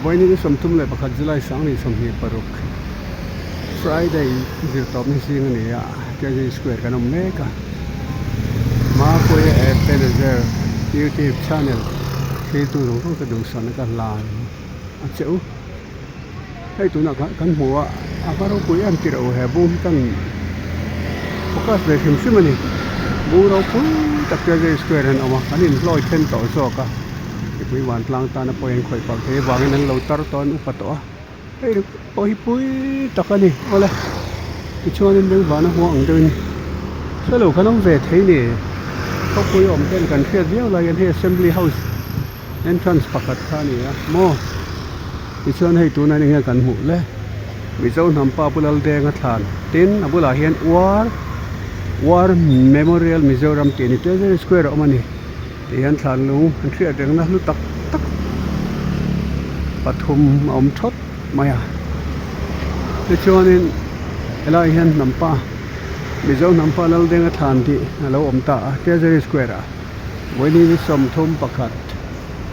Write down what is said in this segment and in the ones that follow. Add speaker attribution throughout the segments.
Speaker 1: วันนี้สมทุมเลยประคัดจุลัยสังนี่สมเหตุปรุก Friday จะตอบในสิ่งนี้อ่ะจะสแควร์กันเมกะมาคุยเป็นYouTube channel ที่ตัวหลวงพ่อกระดูกสันกันลานเจ้าให้ตัวนักกันหัวอาการเราคุยอันที่เราเห็นบุ้มตั้งโฟกัสเลยถึงซึ่งมันนี่บูเราคุยตักจะสแควร์กันออกมาอันนี้110ต่อซอกะปุยวันพลางตานะปอยข่อยปากเทวางนั้นเราตรตอนอุปตะเฮ้ยปอยปุยตะกันนี่เอาเลยอีช่วงนั้นเรื่องบ้านหัวอังเดินสรุปเขาต้องเวทให้นี่เขาคุยอมเต้นกันเทียบเดียวอะไรกันที่ Assembly House Entrance ปากกัดท่านี่โมอีช่วงให้ตัวนั้นเนี่ยกันหมู่เลยมีเจ้าหน้าป้าปุลลแดงทานตินอบุลาเฮียนWar Memorial Mizoram ตินนี่เจ้าสแควร์ออกมานี่ที่ยันทานลุงอันเชื่อเรื่องนั้นลุตักปฐมอมทศมาอ่ะในช่วงนี้เราเห็นน้ำป้ามีเจ้าน้ำป้าเราเด้งทานที่เราอมตาเทเซอร์สแควร์วันนี้สมทมประกาศ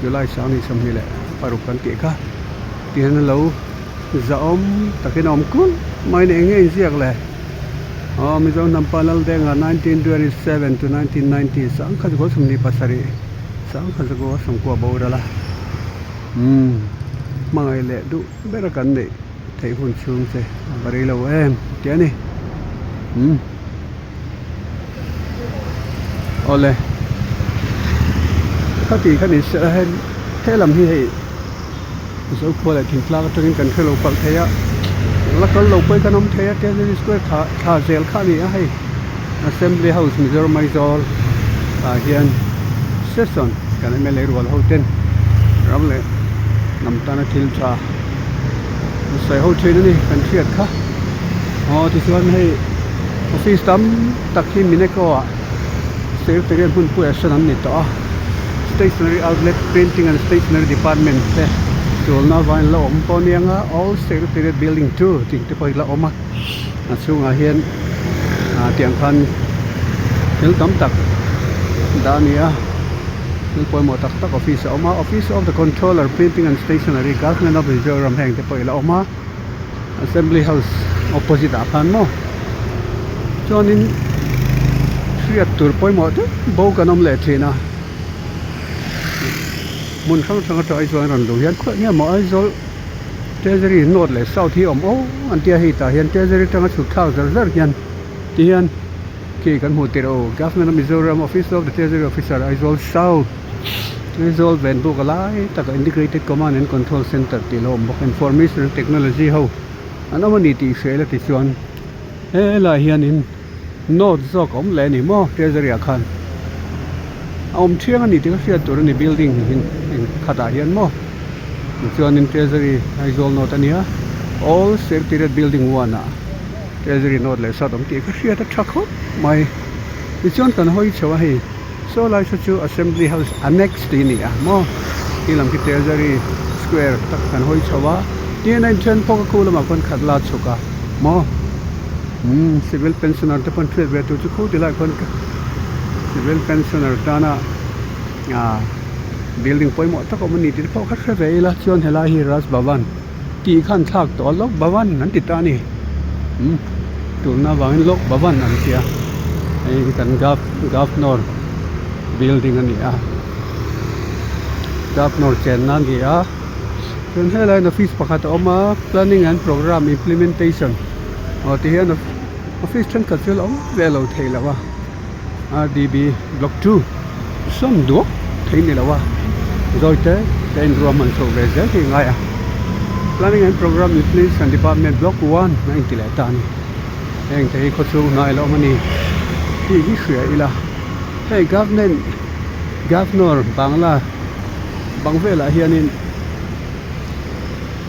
Speaker 1: จุลัยสังนี่สมนี่แหละปรุกันเกี่ยค่ะที่นั่นเราจะอมตะกี้อมคุ้นไม่เนี่ยเงี้ยเสียกเลยมีเจ้าน้ำป้าเราเด้ง1927 to 1990สังขารก็สมนิปัสสรีสังขารก็สมกว่าบ่าวละมาไงเลยดูเบรกันนี่ไทยหุ่นชุ่มเสบริลาวเดี๋ยวนี่เอาเลยข้าตีข้านี่เสห็นเท่ลำที่ให้สุขเลยทิ้งพลาดตรงนี้กันคือเราปักเทียแล้วก็เราไปกันน้ำเทียเทียนี่สก็ท่าเซลข้านี่ให้ Assembly House Mizoram Aizol เฮียนเซสซันกันไม่เลยรัวเราเต้นรับเลยน้ำตาลทิลชาใส่หัวเชนนี่กันเทียดค่ะที่ส่วนให้ออฟฟิศตั้มตักที่มินก็เซลล์เรียนหุ่นผู้สนับนี่ต่อ Stationery Outlet Printing and Stationery Department เลยส่วนน้าวันเราอมปอนียงall Secretariat Building 2จริงที่ไปเราอมมาช่วงอาเฮียนเตียงพันถึงตั้มตักด้านนี้นึกไปหมดตักออฟฟิศออกมา Office of the Controller Printing and Stationery Government of Mizoram แห่งที่ไปเราออกมา Assembly House Opposite อาคารมั้งจอนี้เสียตัวไปหมดบ่กันน้ำเละทีนะมุนข้างทางจะไอ้ส่วนนั้นดูยันคนเนี่ยหมอไอ้โซเทเซอรี่โนดเลยเศร้าที่อมอันที่ให้ตาเห็นเทเซอรี่ทางสุดท้ายจะยันที่ยันกี่กันหัวเตโอ Government of Mizoram Office of the Treasury Officer ไอ้โซเศร้าไอ้โซเวนบุกอะไรแต่ก็ Integrated Command and Control Center ที่ลมบอก Information Technology เขาอันนั้นมันนี่ที่เสียแล้วที่ส่วนหลายยันอินโนดซอกอมเลยนี่มั้ง Treasury อาคารอมเชื่อกันนี่ที่เขาเชื่อตัวนี้ building ขัดอาเฮียนมั้งส่วนนี้ Treasury ไอ้โซโนตันนี้all Secretariat Building 1Treasury โนดเลยสัตว์อมที่เขาเชื่อแต่ชักเขาไม่ส่วนกันห้อยเชื่อให้โซลาร์ชู Assembly House Annex ที่นี่มั้งที่ลำที่ Treasury Square ตักกันห้อยเชื่อว่าที่นั่นเช่นพวกเขาละมาคนขัดลาดสุกะมั้งCivil Pensioner ที่เป็นเทรดเวทุจุคู่ที่หลายคนCivil Pensioner ตานะbuilding ไปหมดถ้าก็มันนี่ที่พวกเขาเทรดเวละชวนเฮลาฮิรัสบาวันที่ขั้นทากตัวล็อกบาวันนั่นติดตานี่ตัวน่าบาวันล็อกบาวันนั่นเสียไอ้กันGovernor building อันนี้Governor เจนนั่นที่จนให้เลยนะฟิสประกาศออกมา Planning and Program Implementationที่เห็นOffice ท่านก็จะลงเวลาเท่าแล้วว่า RDB Block 2ส่งดูเท่านี้แล้วว่าโดยแต่เป็นรวมมันโซเวเจอร์ที่ไงPlanning and Program Implementation Department Block 1นั่นที่แหละตานี่เองที่เขาส่งนายแล้วมันนี่ที่ที่เสียอีละให้ Governor บางเวลาเฮียนี่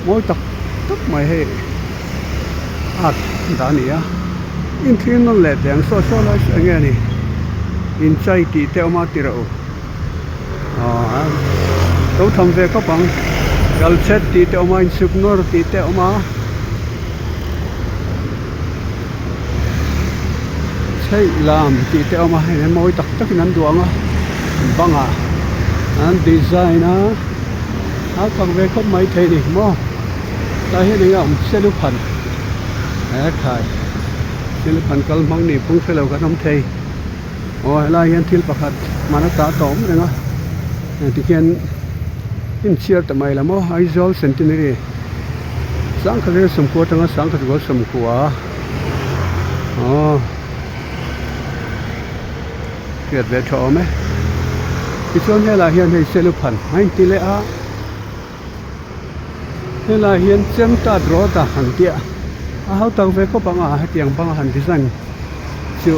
Speaker 1: มวยตักไม่ให้ด้านนี้อินที่นั่นแหละอย่างโซเชียลอะไรนี่อินใจที่เท่ามาที่เราเราทำเวก็ปังกัลเซตที่เท่ามาอินสุกนอร์ที่เท่ามาใช่ลามที่เท่ามาให้มวยตักนั้นดวงบังอันดีไซน์ เอาฟังเวคบไม้ไทยนี่หม้อตาเฮ็ดให้เอาเสลุพันแหขายเสลุพันกลมังนี่พุ่งเสลวกับน้ำไทยโอ้ยลายยันทิลประคัดมานักตาตอมเลยนะที่เขียนอินเชียร์ทำไมล่ะหม้อไอซอลเซนติเนรีสังขารสมควรทั้งสังขารสมควรอ๋อเกิดเวทอไหมที่ช่วงนี้ลายยันให้เสลุพันให้ติเลอาเฮลาเฮียนเจมตาดรอตาหันเตียอาเฮาตังเวก็ปังอาเตียงปังหันที่สั่นชิว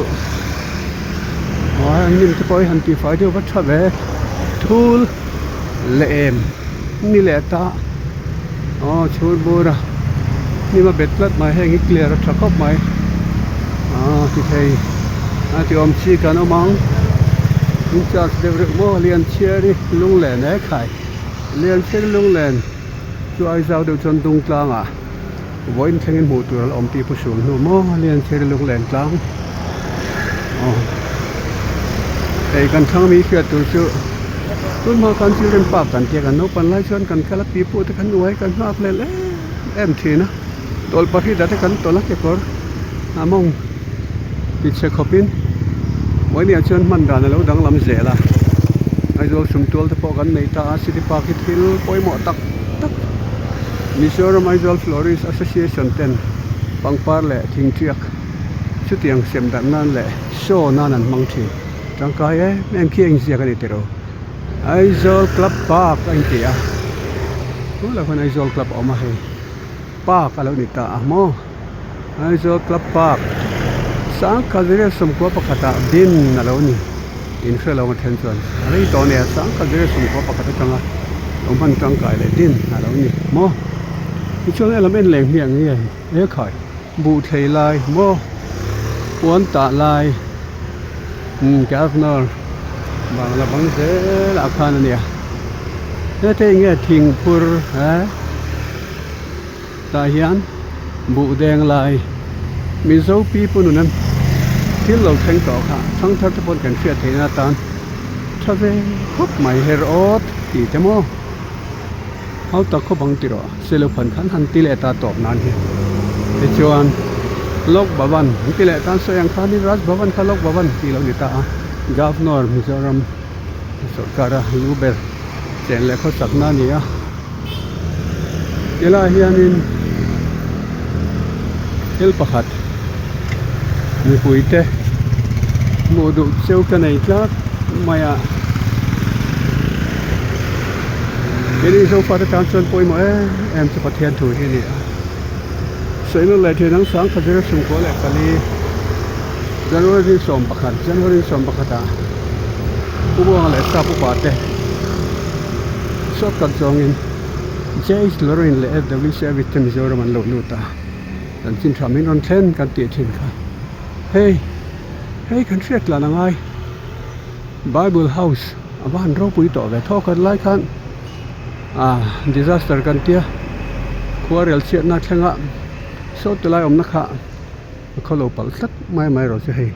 Speaker 1: อ๋ออันนี้จะปล่อยหันที่ไฟเดียววัชเวทูลเลมนี่แหละตาอ๋อชูดบูระนี่มาเบ็ดลัดมาให้งี้เกลียร์ชักเข้ามาอ๋อที่ไทยที่อมชีกันเอามังอินชาร์ดเดวร์โมเลียนเชียร์ลุงแหลนให้ขายเลียนเชียร์ลุงแหลนช่วยเจ้าเดือดจนตรงกลางวันทั้งหมดตัวเราอมตีผู้สูงหนุ่มเรียนเชลลุงแหลนกลางแต่กันทั้งมีเกิดตัวชื่อต้นมาการชื่อเรียนปากกันเกี่ยกันนกปันไล่ชนกันแค่ละปีพูดกันไว้กันมากเลยเอ็มทีนะตัวปฏิดัติกันตัวละเกี่ยวกับมองติดเช็คขบินวันนี้ชนมันด่านแล้วดังลำเสียละไอ้ตัวสมตัวที่พอกันในตาสิทธิปากิทิลปอยหมอตักMizoram Aizawl Florist Association 10 Pangpar le Thingtiak Chutiang Semdan nan le Show nanan mangthi Tangkai em khieng sia kan itero Aizawl Club Park antia Ula kan Aizawl Club oma he Park alo nita amo Aizawl Club Park Sang kadire somkwa pakata din alo ni Infrelo attention Ari to ne sang kadire somkwa pakata tanga Ompan tangkai le din alo ni moช่วงนี้เราเป็นแหล่งเพียงนี้ข่อยบูเทลายโมปวนตาลายแกฟนอร์บางละบางเสลอาคารเนี่ยเฮ้ยที่เงี้ยทิ้งพูดตาเฮียนบูแดงลายมีโซ่ปีปุ่นนั้นที่เราแข่งต่อค่ะทั้งทัศน์พลกันเสียเทนาตานถ้าเป็นพบใหม่เฮโรอดตีเจโมเขาตะเขาบังติรอเซลพันขันหันติเลตาตอบนานเฮจวนลกบาวันติเลตาสยังขานิรัสบาวันขาลกบาวันที่เราดิตากาฟนอร์มิโซรัมสกการะลูเบอร์เจนเล็กเขาสักนานี่อ่ะเวลาเฮียนินเฮลปะขัดมีปุยเตโมดูเซลกันไอ้จ้าไม่อะIni so far the town poi mo em se pathian thu hi ni sei lo le the nang sang khajera sum ko le kali January som pakhata ubo le sa pu pa te so kan jong in Jay Lorin le FW service tem Mizoram an lo luta kan chin thamin on thlen kan ti thin kha hey kan thret la nangai Bible House aban ro pui to ve tho kan lai khan disaster kan tia khuarel chiat na thlanga so tulai om na kha kholo pal sak mai ro che hei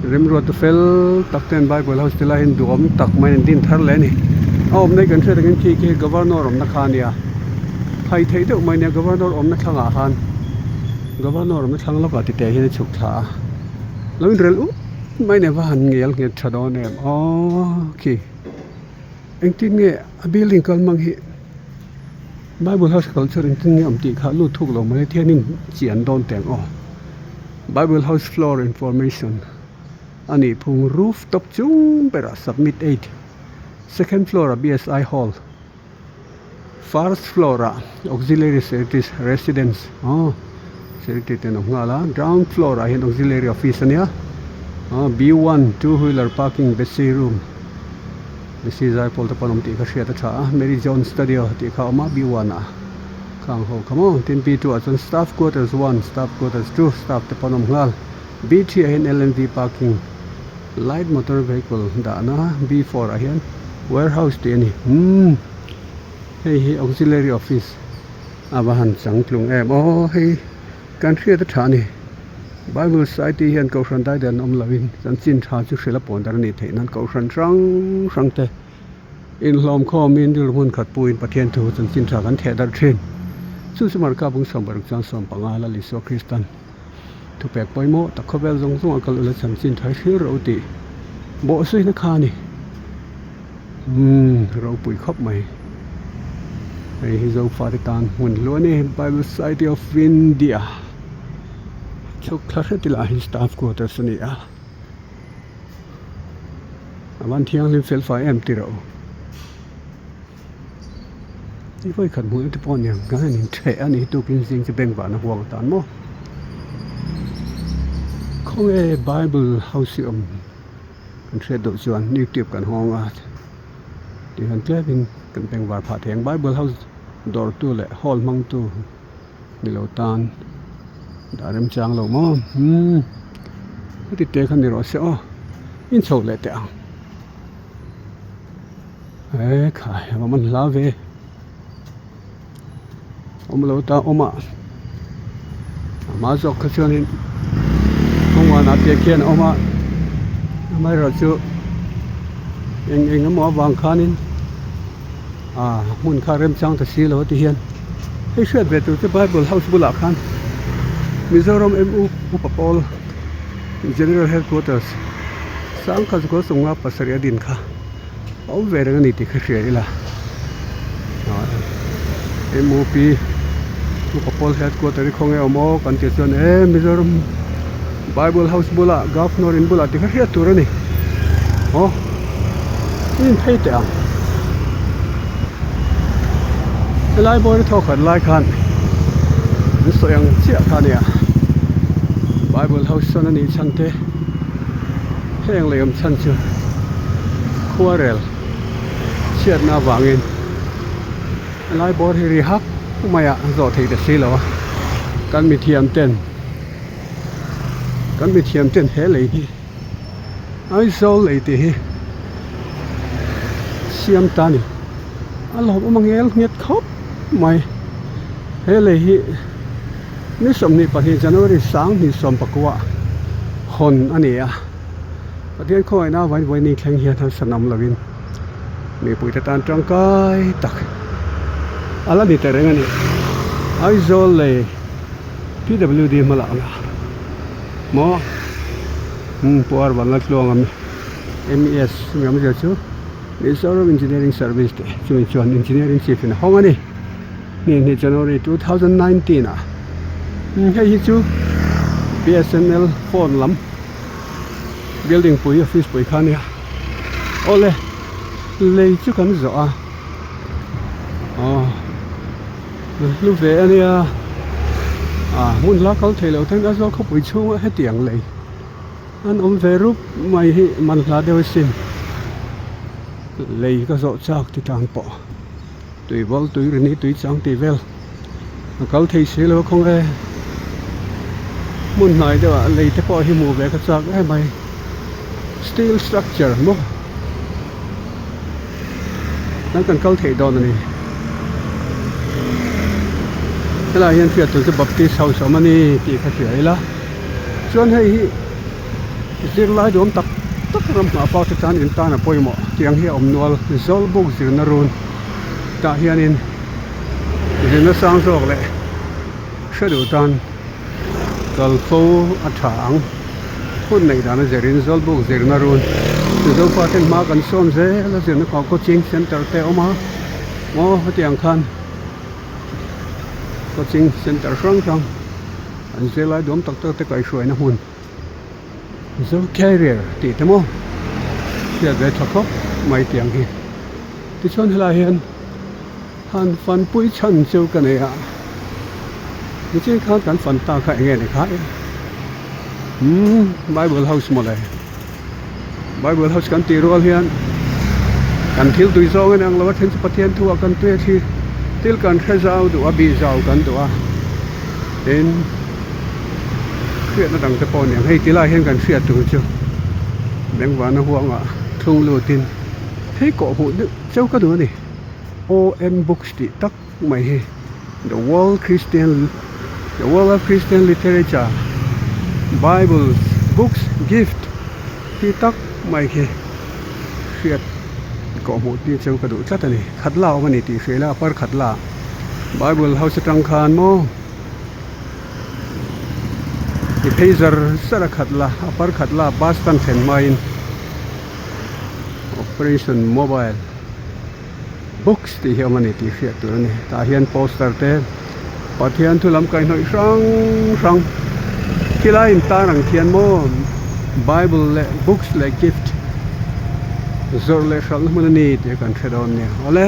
Speaker 1: rim ro to fel takten Bible House tilai hin du om tak mai din thar le ni om nei kan thret kan ki governor om na kha nia khai thei deuh mai ne governor om na thlanga khan governor om na thlang lo ka ti te hin chuk tha lo in rel mai ne van ngel nge thadon em ki anh tin nghe building con mang hi Bible House culture anh tin nghe ông tỷ khá lưu thuộc lòng mà thiên ninh chỉ ăn đòn tiếng Bible House floor information anh ấy phung rooftop chung bera submit 8 second floor BSI hall first floor auxiliary services residence services tên ông ngala ground floor hiện auxiliary office ania B1 two-wheeler parking basic room This is I pulled upon the Kashia Mary John Studio, the Kama B1. Kang Ho, come on, tin B2 as staff quarters 1, staff quarters 2, staff the Panam Hal, B3 in LNV parking, light motor vehicle, Dana, B4 again, warehouse Danny. Hey, auxiliary office. Abahan Sanglung hey, country at the Tani. Bible Society hian ko hran dai den om lovin san chin tha chu hrela pon dar ni thein an ko hran rang te อินลอมข้อมินดิลมุนขัดปูอินประเทศทูจนสินทากันแทดัดเทรนสู้สมรกาบุงสมบรุกจันสมปังอาลลิโซคริสตันทุแปกปอยโมตะขบเวลจงสงอักลสันสินไทยชื่อเราติโบซุยนักขานี่เราปุยครบไหมไอ้ฮิโซฟาติตานหุ่นล้วนนี่ Bible Society of India ชุกคลาสติลาฮิสตาฟควอเตอร์สนี่วันเที่ยงลิมเฟลไฟเอ็มติเราที่ไว้ขัดมือที่ป้อนอย่างงั้นนี่แฉะนี่ตัวกินสิ่งจะเบ่งบานห่วงตานโมของไอ้ Bible House กันเทรดดอกจวนนี่เก็บกันห้องที่กันแก้เป็นกันเป็นว่าผ่าแทง Bible House ดอร์ตัวแหละฮอลมังตัวนี่เราตานดาริมจางเรามั่งติดเตะกันนี่เราเสียอินโซเลตอ่ะขายว่ามันลาเวเราตามาจอกขชนินของว่านาเตียเขียนมาไม่เราจะเองก็มาวางขานินมุนคาเริ่มจังตะซีแล้วที่เห็นให้เชื่อเบ็ดตัวที่ Bible House บุลาคันมิโซรัมอุปปอล General Headquarters สร้างข้าศึกส่งมาปัสเรียดินค่ะเอาเวรกันนี่ติดเสียอีละMOP อุปปอล Headquarters ของเอาโมกันที่ส่วนมิโซรัม Bible House บุลา Governor in บุลาติดเสียตัวนี่นี่ให้แต่หลายบริษัทขันหลายคันนี่ส่วนเสียคันเนี่ย Bible House นั่นนี่ชั้นเตะแห้งเลยชั้นเชื่อครัวเรลเชียดหน้าวางเงินหลายบริษัทรีฮับไม่อะจอดที่จะซื้อแล้วกันมีเทียมเต้นเฮเลยไอ้โซเลยที่เสียมตานี่หลอกมังเอลเงียดครบไม่เฮเลยนี่สมนิประเทศจันทร์สร้างนี่สมปกว่าคนอันนี้ประเทศค่อยน่าไว้นี่แข่งเฮียทางสนามลวินมีปุ๋ยตะตานจังกายตักอะไรนี่แต่เรื่องนี้ไอโซเลย PWD มาละหมอปัววันละกลวงMES มีอะไรจะชูMinnesota Engineering Service ช่วย Engineering Chief นะห้องนี่ January 2019ให้ชู BSNL โฟนลำ Building ปุ๋ย Office ปุ๋ยคันเนี่ยโอ้เลยจุกันจ่อลูกเวเนี่ยมุนลักเขาเทเลทั้งนั้นเขาปุ๋ยช่วงให้เตียงเลยอันเวรุปไม่มันลาเดวิสินเลยก็โจจากที่ทางปอตุยวอลตุยนี้ตุยจังตีเวลเขาที่เสียแล้วคงมุนหน่อยเดียวเลยที่ปอที่มูเวก็จากให้ไป steel structure มั้งนั่นกันเขาที่โดนนี่เวลาเห็นเสียตัวจะบับตีเสาสมันี่ตีเขาเสียละส่วนให้เสียงลายดวงตักรำหาปอตจานอินตานะปอยหมอเตียงเฮียอมนวลโซลบุกสินรุนตาเฮียนินสินสังโศกเลยเสดูตันกัลฟูอัฐางคนในด้านเจริญโซลบุกสินรุนดูพอถึงมากันส้มเซ่แล้วสินของโคชิ่งเซ็นเตอร์เตอมาโม่เตียงคันโคชิ่งเซ็นเตอร์ช่างอันเซลายดวงตักตะไคร้สวยนะหุ่นSo carrier ติดมั้งเสียใจชักก็ไม่เตียงที่ชนหลายเห็นหันฟันปุ้ยชันเจ้ากันเลยไม่ใช่ข้ากันฟันตาใครเงี้ยนี่ครับBible House หมดเลย Bible House กันตีรัวเฮียนกันทิลตุยซองกันเราว่าถึงประเทศทั่วกันตัวที่ทิลกันแค่เจ้าตัวบีเจ้ากันตัวเห็นเสียนั่งตะปอนอย่างให้ทีไรเห็นกันเสียตัวเจ้าแบงค์วานห่วงทุ่งลูตินให้เกาะหูเจ้าก็ดูนี่ ON Books ติตักไม่ให้ The World of Christian Literature Bible Books Gift ที่ตักไม่ให้เสีย ก็หมดนี่เจ้ากระดูกชัดนี่ขัดลาวมันนี่ตีเฟลาparขัดลาไบเบิลเฮาสตรังคานโมนี่เพซอร์สระขัดลาparขัดลาบาสตันเซนไมน์ Operation Mobile Books ที่เฮามันนี่ตีเฟียตัวนี้ตาเฮียนโปสเตอร์เตปะเทียนทุลำไก่หน่อยรังที่ไลน์ตาหนังเทียนโม Bible และ Books และ Gift Zor le shal mun ni te kan thedon ne ole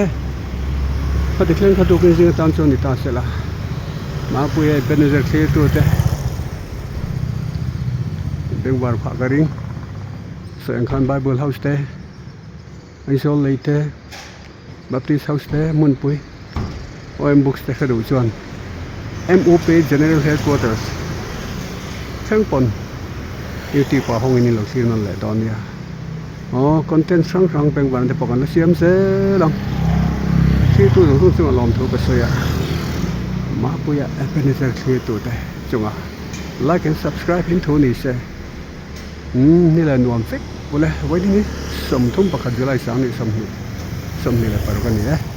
Speaker 1: pati klen khatu kin jing tan chon ni ta sela ma pu ye benezer the tu te beng war pha garing so en khan Bible house te ai so leite Baptist house te mun pui OM Books te khadu chon MOP General Headquarters thangpon UT pa hong ni lo sin non le don ya content sang peng wan te pokan la siam se long si tu tu chu lom thu ka soya ma puya ebenezer khi tu te chunga like and subscribe hin thu ni se ni la nuam fik bole wai ni som thum pakhat julai sang ni som ni la par kan ni